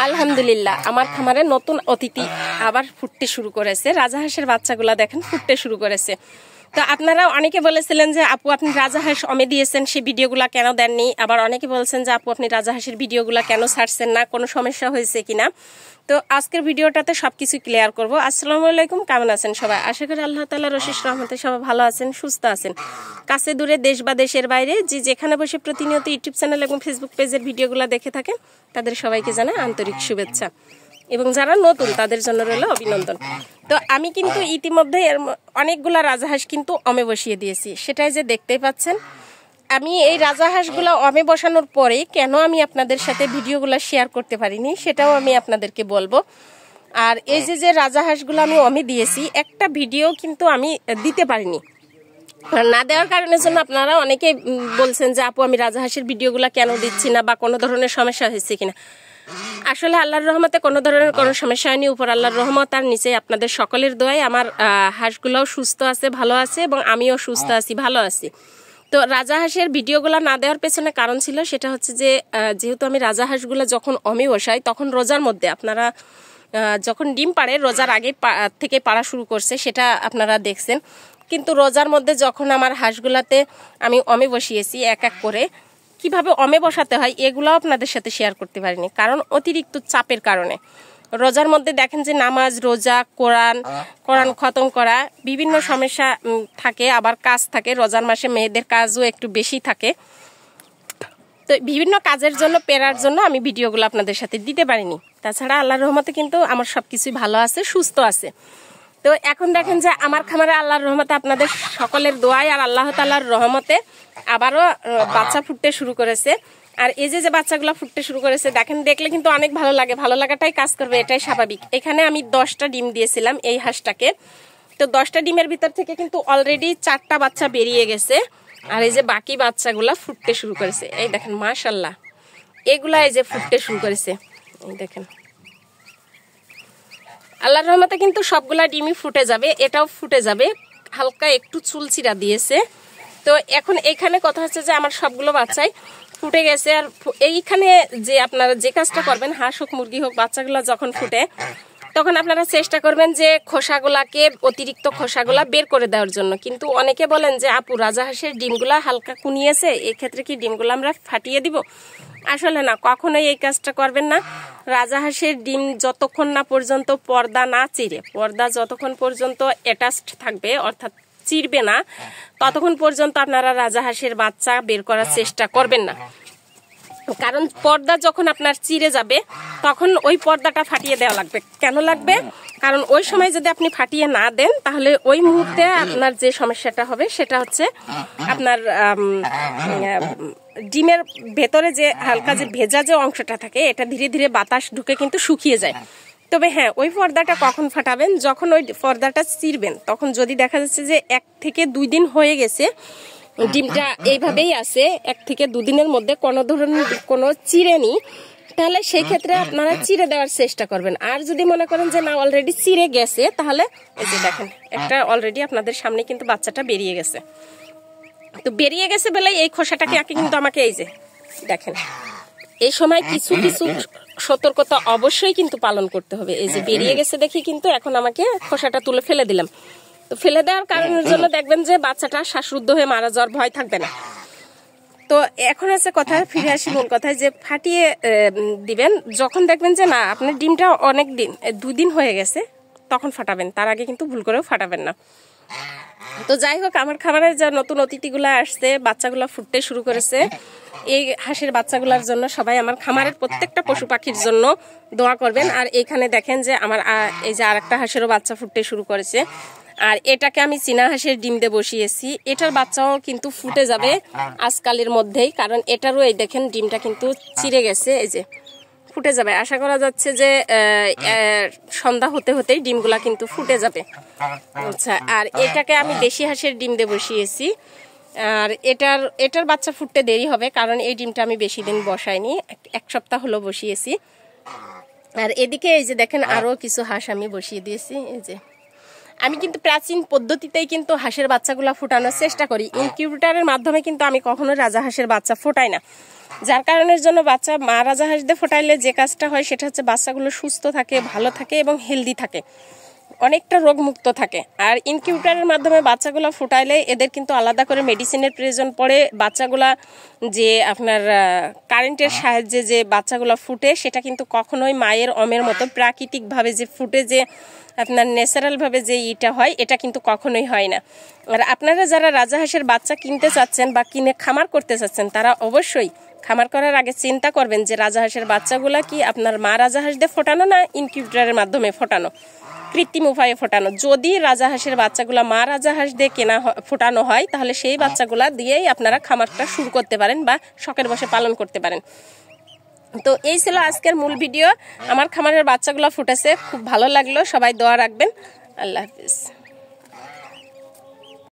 আলহামদুলিল্লাহ আমার খামারে নতুন অতিথি আবার ফুটতে শুরু করেছে। রাজাহাঁসের বাচ্চাগুলা দেখেন ফুটতে শুরু করেছে। তো আপনারা অনেকে বলেছিলেন যে আপু আপনি রাজাহাঁস অমে দিয়েছেন, সেই ভিডিওগুলো কেন দেননি। আবার অনেকে বলছেন যে আপু আপনি রাজাহাঁসের ভিডিওগুলো কেন ছাড়ছেন না, কোনো সমস্যা হয়েছে কিনা। তো আজকের ভিডিওটাতে সবকিছু ক্লিয়ার করব। আসসালামু আলাইকুম, কেমন আছেন সবাই? আশা করি আল্লাহ তাআলার অশেষ রহমতে সবাই ভালো আছেন, সুস্থ আছেন। কাছে দূরে দেশ বা দেশের বাইরে যে যেখানে বসে প্রতিনিয়ত ইউটিউব চ্যানেল এবং ফেসবুক পেজের ভিডিওগুলো দেখে থাকেন তাদের সবাইকে জানাই আন্তরিক শুভেচ্ছা, এবং যারা নতুন তাদের জন্য রইল অভিনন্দন। তো আমি কিন্তু ইতিমধ্যে অনেকগুলা রাজাহাঁস কিন্তু অমে বসিয়ে দিয়েছি, সেটাই যে দেখতেই পাচ্ছেন। আমি এই রাজাহাঁসগুলো অমে বসানোর পরে কেন আমি আপনাদের সাথে ভিডিওগুলো শেয়ার করতে পারিনি সেটাও আমি আপনাদেরকে বলবো। আর এই যে রাজাহাঁসগুলো আমি অমে দিয়েছি, একটা ভিডিও কিন্তু আমি দিতে পারিনি। না দেওয়ার কারণের জন্য আপনারা অনেকে বলছেন যে আপু আমি রাজাহাঁসের ভিডিওগুলো কেন দিচ্ছি না, বা কোনো ধরনের সমস্যা হয়েছে কিনা। আসলে আল্লাহর রহমতে কোনো ধরনের কোনো সমস্যা হয়নি। উপর আল্লাহর রহমত আর নিচে আপনাদের সকলের দোয়ায় আমার হাঁসগুলোও সুস্থ আছে, ভালো আছে, এবং আমিও সুস্থ আছি, ভালো আছি। তো রাজাহাঁসের ভিডিওগুলো না দেওয়ার পেছনে কারণ ছিল, সেটা হচ্ছে যে যেহেতু আমি রাজাহাঁসগুলো যখন অমে বসাই তখন রোজার মধ্যে আপনারা যখন ডিম পাড়ে রোজার আগে থেকে পাড়া শুরু করছে সেটা আপনারা দেখছেন। কিন্তু রোজার মধ্যে যখন আমার হাঁসগুলাতে আমি অমে বসিয়েছি এক এক করে, কিভাবে অমে বসাতে হয় এগুলো আপনাদের সাথে শেয়ার করতে পারিনি, কারণ অতিরিক্ত চাপের কারণে। রোজার মধ্যে দেখেন যে নামাজ, রোজা, কোরআন খতম করা, বিভিন্ন সমস্যা থাকে, আবার কাজ থাকে। রোজার মাসে মেয়েদের কাজও একটু বেশি থাকে। তো বিভিন্ন কাজের জন্য পেরার জন্য আমি ভিডিওগুলো আপনাদের সাথে দিতে পারিনি। তাছাড়া আল্লাহর রহমতে কিন্তু আমার সবকিছুই ভালো আছে, সুস্থ আছে। তো এখন দেখেন যে আমার খামারে আল্লাহর রহমতে আপনাদের সকলের দোয়ায় আর আল্লাহ তাআলার রহমতে আবারও বাচ্চা ফুটতে শুরু করেছে। আর এই যে বাচ্চাগুলো ফুটতে শুরু করেছে দেখেন, দেখলে কিন্তু অনেক ভালো লাগে, ভালো লাগাটাই কাজ করবে, এটাই স্বাভাবিক। এখানে আমি 10টা ডিম দিয়েছিলাম এই হাঁসটাকে। তো 10টা ডিমের ভিতর থেকে কিন্তু অলরেডি 4টা বাচ্চা বেরিয়ে গেছে। আর এই যে বাকি বাচ্চাগুলা ফুটতে শুরু করেছে, এই দেখেন মাশাআল্লাহ, এগুলা এই যে ফুটতে শুরু করেছে, এই দেখেন। আল্লাহর রহমতে কিন্তু সবগুলা ডিমই ফুটে যাবে, এটাও ফুটে যাবে। হালকা একটু চুলচিরা দিয়েছে। তো এখন এখানে কথা হচ্ছে যে আমার সবগুলো বাচ্চাই ফুটে গেছে। আর এইখানে যে আপনারা যে কাজটা করবেন, হাঁস হোক মুরগি হোক, বাচ্চাগুলো যখন ফুটে তখন আপনারা চেষ্টা করবেন যে খোসাগুলাকে, অতিরিক্ত খোসাগুলা বের করে দেওয়ার জন্য। কিন্তু অনেকে বলেন যে আপু রাজাহাঁসের ডিমগুলা হালকা কুনিয়েছে, এক্ষেত্রে কি ডিমগুলো আমরা ফাটিয়ে দিব? আসলে না, কখনোই এই কাজটা করবেন না। রাজাহাঁসের ডিম যতক্ষণ না পর্যন্ত পর্দা না চিরে, পর্দা যতক্ষণ পর্যন্ত অ্যাটাচড থাকবে অর্থাৎ চিরবে না, ততক্ষণ পর্যন্ত আপনারা রাজাহাঁসের বাচ্চা বের করার চেষ্টা করবেন না। কারণ পর্দা যখন আপনার চিরে যাবে তখন ওই পর্দাটা ফাটিয়ে দেওয়া লাগবে। কেন লাগবে? কারণ ওই সময় যদি আপনি ফাটিয়ে না দেন তাহলে ওই মুহূর্তে আপনার যে সমস্যাটা হবে সেটা হচ্ছে আপনার ডিমের ভেতরে যে হালকা যে ভেজা যে অংশটা থাকে, এটা ধীরে ধীরে বাতাস ঢুকে কিন্তু শুকিয়ে যায়। তবে হ্যাঁ, ওই পর্দাটা কখন ফাটাবেন? যখন ওই পর্দাটা চিরবেন। তখন যদি দেখা যাচ্ছে যে 1 থেকে 2 দিন হয়ে গেছে, ডিমটা এইভাবেই আছে, 1 থেকে 2 দিনের মধ্যে কোনো ধরনের কোনো চিড়েনি, তাহলে সেই ক্ষেত্রে আপনারা চিড়ে দেওয়ার চেষ্টা করবেন। আর যদি মনে করেন যে না অলরেডি চিড়ে গেছে, তাহলে এই যে দেখেন একটা অলরেডি আপনাদের সামনে কিন্তু বাচ্চাটা বেরিয়ে গেছে। তো বেরিয়ে গেছে বলে এই খোসাটাকে কিন্তু আমাকে এই যে দেখেন, এই সময় কিছু কিছু সতর্কতা অবশ্যই কিন্তু পালন করতে হবে। এই যে বেরিয়ে গেছে দেখি কিন্তু এখন আমাকে খোসাটা তুলে ফেলে দিলাম। তো ফেলে দেওয়ার কারণের জন্য দেখবেন যে বাচ্চাটা শ্বাসরুদ্ধ হয়ে মারা যাওয়ার ভয় থাকবে না। তো এখন আছে কথা, ফিরে আসি মূল কথায়, যে ফাটিয়ে দিবেন যখন দেখবেন যে না আপনার ডিমটা অনেক দিন 2 দিন হয়ে গেছে, তখন ফাটাবেন। তার আগে কিন্তু ভুল করেও ফাটাবেন না। তো যাই হোক, আমার খামারে যে নতুন অতিথিগুলো আসছে, বাচ্চাগুলো ফুটতে শুরু করেছে। এই হাঁসের বাচ্চাগুলোর জন্য সবাই আমার খামারের প্রত্যেকটা পশু পাখির জন্য দোয়া করবেন। আর এখানে দেখেন যে আমার এই যে আরেকটা হাঁসেরও বাচ্চা ফুটতে শুরু করেছে। আর এটাকে আমি চীনা হাঁসের ডিম দিয়ে বসিয়েছি, এটার বাচ্চাও কিন্তু ফুটে যাবে আজকালের মধ্যেই, কারণ এটারও এই দেখেন ডিমটা কিন্তু চিড়ে গেছে, এই যে ফুটে যাবে। আশা করা যাচ্ছে যে সন্ধ্যা হতে হতেই ডিমগুলা কিন্তু ফুটে যাবে। আচ্ছা, আর এটাকে আমি দেশি হাঁসের ডিম দিয়ে বসিয়েছি। আর এটার বাচ্চা ফুটতে দেরি হবে, কারণ এই ডিমটা আমি বেশি দিন বসাইনি, 1 সপ্তাহ হলো বসিয়েছি। আর এদিকে এই যে দেখেন আরো কিছু হাঁস আমি বসিয়ে দিয়েছি, এই যে আমি কিন্তু প্রাচীন পদ্ধতিতেই কিন্তু হাঁসের বাচ্চাগুলো ফোটানোর চেষ্টা করি। ইনকিউবেটরের মাধ্যমে কিন্তু আমি কখনো রাজাহাঁসের বাচ্চা ফোটাই না, যার কারণের জন্য মা রাজাহাঁস দিয়ে ফোটাইলে যে কাজটা হয় সেটা হচ্ছে বাচ্চাগুলো সুস্থ থাকে, ভালো থাকে এবং হেলদি থাকে, অনেকটা রোগমুক্ত থাকে। আর ইনকিউবেটরের মাধ্যমে বাচ্চাগুলো ফুটাইলে এদের কিন্তু আলাদা করে মেডিসিনের প্রয়োজন পড়ে। বাচ্চাগুলা যে আপনার কারেন্টের সাহায্যে যে বাচ্চাগুলো ফুটে সেটা কিন্তু কখনোই মায়ের অমের মতো প্রাকৃতিকভাবে যে ফুটে যে আপনার ন্যাচারালভাবে যে ইটা হয় এটা কিন্তু কখনোই হয় না। আর আপনারা যারা রাজাহাঁসের বাচ্চা কিনতে চাচ্ছেন বা কিনে খামার করতে চাচ্ছেন তারা অবশ্যই খামার করার আগে চিন্তা করবেন যে রাজাহাঁসের বাচ্চাগুলা কি আপনার মা রাজাহাঁস দিয়ে ফোটানো না ইনকিউবেটরের মাধ্যমে ফোটানো, কৃত্রিম উপায়ে ফোটানো। যদি রাজাহাঁসের বাচ্চাগুলা মা রাজাহাঁস দিয়ে ফোটানো হয় তাহলে সেই বাচ্চাগুলা দিয়েই আপনারা খামারটা শুরু করতে পারেন বা শখের বশে পালন করতে পারেন। তো এই ছিল আজকের মূল ভিডিও। আমার খামারের বাচ্চাগুলো ফুটেছে, খুব ভালো লাগলো। সবাই দোয়া রাখবেন। আল্লাহ হাফিজ।